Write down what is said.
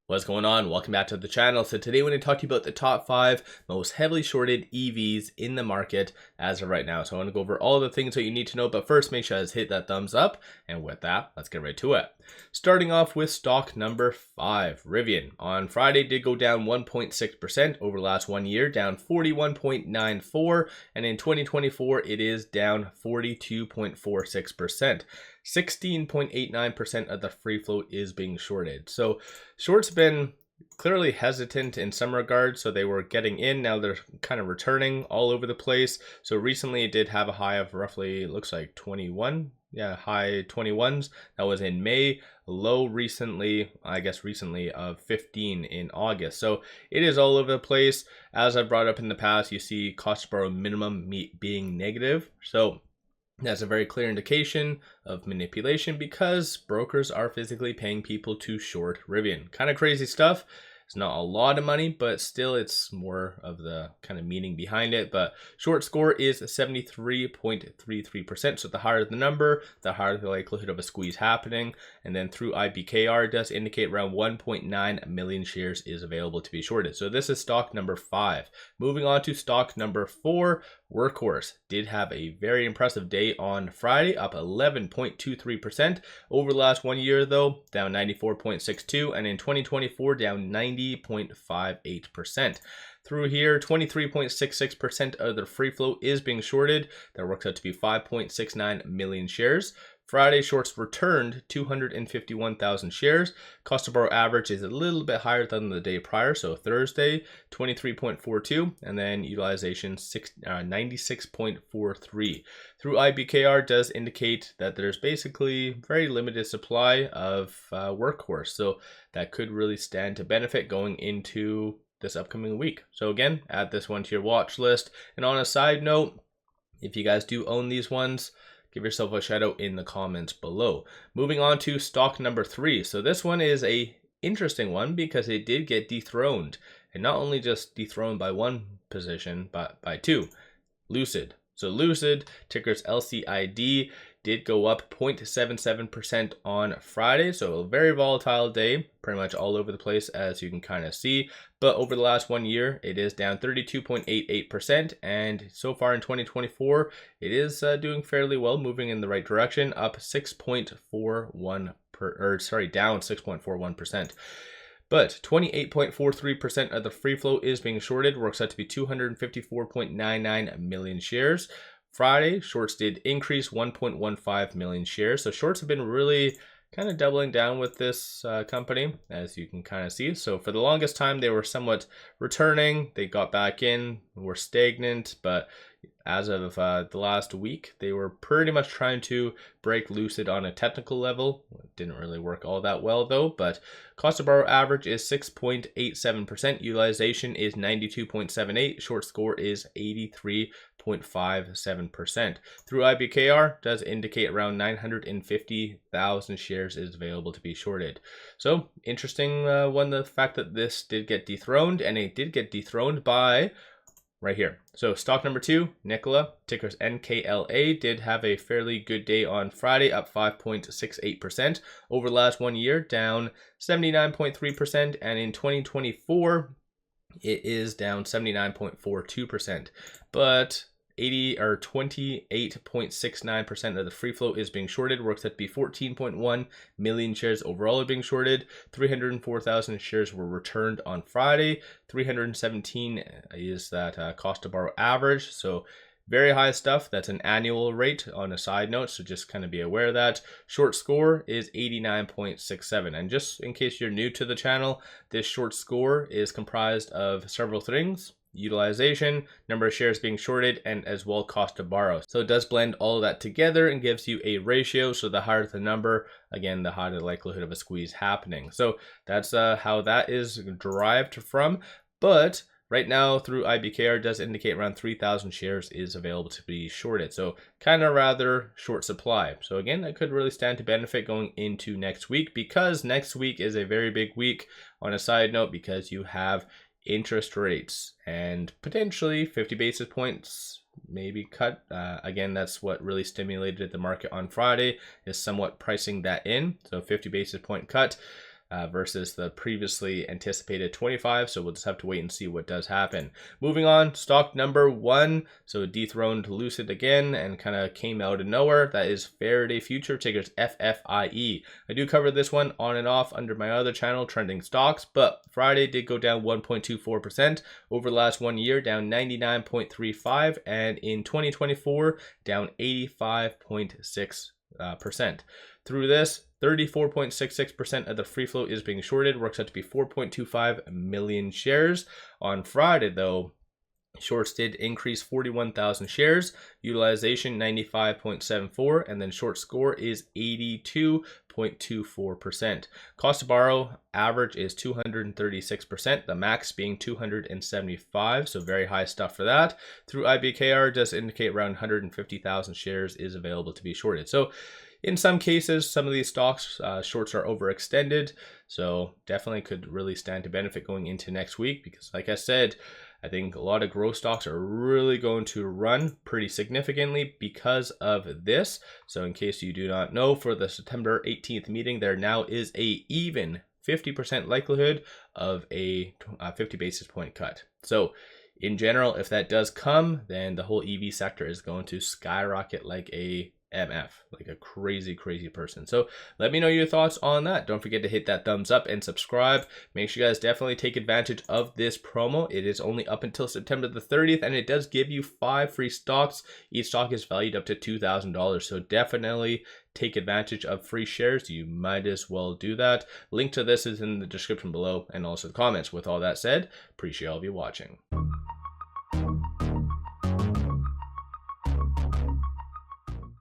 What's going on? Welcome back to the channel. So today we're going to talk to you about the top 5 most heavily shorted EVs in the market as of right now. So I want to go over all the things that you need to know, but first make sure to hit that thumbs up. And with that, let's get right to it. Starting off with stock number 5, Rivian. On Friday did go down 1.6% over the last 1 year, down 41.94, and in 2024 it is down 42.46%. 16.89% of the free float is being shorted. So shorts been clearly hesitant in some regards, so they were getting in, now they're kind of returning all over the place. So recently it did have a high of roughly, it looks like 21, high 21s, that was in May. Low recently, I guess recently, of 15 in August. So it is all over the place. As I've brought up in the past, you see cost to borrow minimum being negative, so that's a very clear indication of manipulation because brokers are physically paying people to short Rivian. Kind of crazy stuff. It's not a lot of money, but still it's more of the kind of meaning behind it. But short score is 73.33%. So the higher the number, the higher the likelihood of a squeeze happening. And then through IBKR does indicate around 1.9 million shares is available to be shorted. So this is stock number 5. Moving on to stock number 4, Workhorse did have a very impressive day on Friday, up 11.23%. Over the last 1 year though, down 94.62, and in 2024 down 90.58%. Through here, 23.66% of the free float is being shorted. That works out to be 5.69 million shares. Friday shorts returned 251,000 shares. Cost to borrow average is a little bit higher than the day prior. So Thursday, 23.42, and then utilization 96.43. Through IBKR does indicate that there's basically very limited supply of Workhorse. So that could really stand to benefit going into this upcoming week. So again, add this one to your watch list. And on a side note, if you guys do own these ones, give yourself a shout out in the comments below. Moving on to stock number 3. So this one is a interesting one because it did get dethroned, and not only just dethroned by one position, but by 2. Lucid. So Lucid, ticker's LCID, did go up 0.77% on Friday. So a very volatile day, pretty much all over the place as you can kind of see. But over the last 1 year, it is down 32.88%. And so far in 2024, it is doing fairly well, moving in the right direction, up 6.41 down 6.41%. But 28.43% of the free float is being shorted, works out to be 254.99 million shares. Friday, shorts did increase 1.15 million shares. So shorts have been really kind of doubling down with this company, as you can kind of see. So for the longest time, they were somewhat returning. They got back in, were stagnant, but as of the last week, they were pretty much trying to break Lucid on a technical level. It didn't really work all that well though, but cost to borrow average is 6.87%. Utilization is 92.78. Short score is 83.57%. Through IBKR does indicate around 950,000 shares is available to be shorted. So interesting one, the fact that this did get dethroned, and it did get dethroned by right here. So stock number 2, NKLA, ticker's NKLA, did have a fairly good day on Friday, up 5.68%. Over the last 1 year, down 79.3%, and in 2024, it is down 79.42%. But 28.69% of the free float is being shorted, works out to be 14.1 million shares overall are being shorted. 304,000 shares were returned on Friday. 317 is that cost to borrow average. So very high stuff. That's an annual rate on a side note, so just kind of be aware of that. Short score is 89.67. And just in case you're new to the channel, this short score is comprised of several things: utilization, number of shares being shorted, and as well cost to borrow. So it does blend all of that together and gives you a ratio. So the higher the number, again, the higher the likelihood of a squeeze happening. So that's how that is derived from. But right now, through IBKR does indicate around 3,000 shares is available to be shorted. So kind of rather short supply. So again, that could really stand to benefit going into next week, because next week is a very big week on a side note, because you have interest rates and potentially 50 basis points maybe cut. Again, that's what really stimulated the market on Friday, is somewhat pricing that in. So 50 basis point cut. versus the previously anticipated 25. So we'll just have to wait and see what does happen. Moving on, stock number 1. So dethroned Lucid again and kind of came out of nowhere. That is Faraday Future, tickers FFIE. I do cover this one on and off under my other channel, Trending Stocks, but Friday did go down 1.24%. Over the last 1 year, down 99.35%, and in 2024, down 85.6%. Through this, 34.66% of the free float is being shorted, works out to be 4.25 million shares. On Friday, though, shorts did increase 41,000 shares, utilization 95.74, and then short score is 82.24%. Cost to borrow average is 236%, the max being 275, so very high stuff for that. Through IBKR does indicate around 150,000 shares is available to be shorted. So in some cases, some of these stocks, shorts are overextended, so definitely could really stand to benefit going into next week because, like I said, I think a lot of growth stocks are really going to run pretty significantly because of this. So in case you do not know, for the September 18th meeting, there now is a even 50% likelihood of a 50 basis point cut. So in general, if that does come, then the whole EV sector is going to skyrocket like a MF, like a crazy person. So let me know your thoughts on that. Don't forget to hit that thumbs up and subscribe. Make sure you guys definitely take advantage of this promo. It is only up until September the 30th, and it does give you 5 free stocks. Each stock is valued up to $2,000, so definitely take advantage of free shares. You might as well do that. Link to this is in the description below and also the comments. With all that said, appreciate all of you watching.